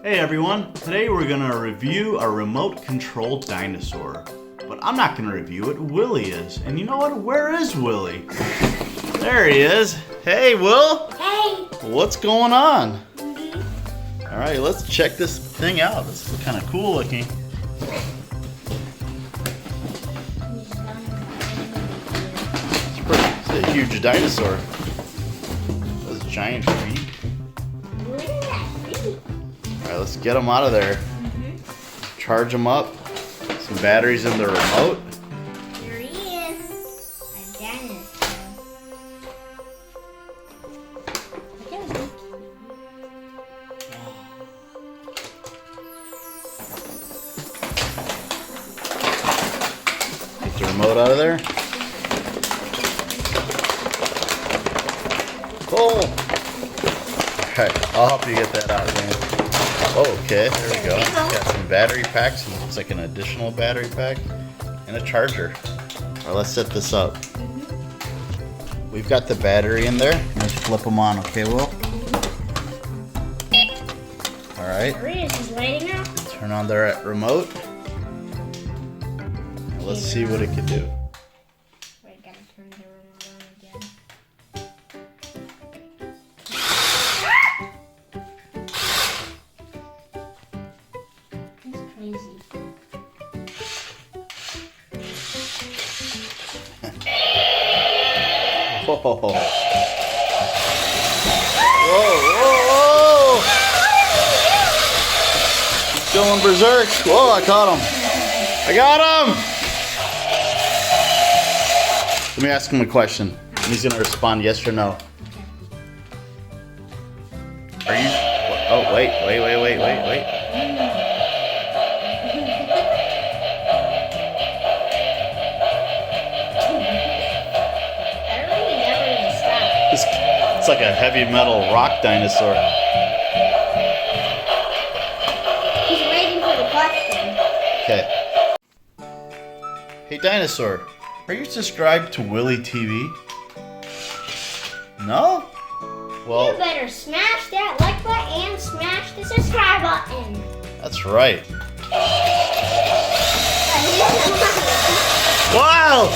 Hey everyone, today we're going to review a remote controlled dinosaur. But I'm not going to review it, Willy is. And you know what? Where is Willy? There he is. Hey Will! Hey! What's going on? Alright, let's check this thing out. This is kind of cool looking. It's a huge dinosaur. Those giant feet. Alright, let's get them out of there. Charge them up. Some batteries in the remote. Here he is. A dinosaur. Get the remote out of there. Oh! Alright, I'll help you get that out, man. Oh, okay, there we go. Got some battery packs. It's like an additional battery pack and a charger. Alright, let's set this up. We've got the battery in there. Let's flip them on, okay, Will? Alright. Here he is. He's lighting up. Turn on the remote. Now let's see what it can do. Wait, gotta turn the remote on again. He's crazy. Whoa. Whoa, whoa, whoa! He's going berserk. Whoa, I caught him. I got him! Let me ask him a question. He's gonna respond yes or no. Are you... Oh, wait. It's like a heavy metal rock dinosaur. He's waiting for the question. Okay. Hey dinosaur, are you subscribed to Willy TV? No? Well, You better smash that like button and smash the subscribe button. that's right. Wow!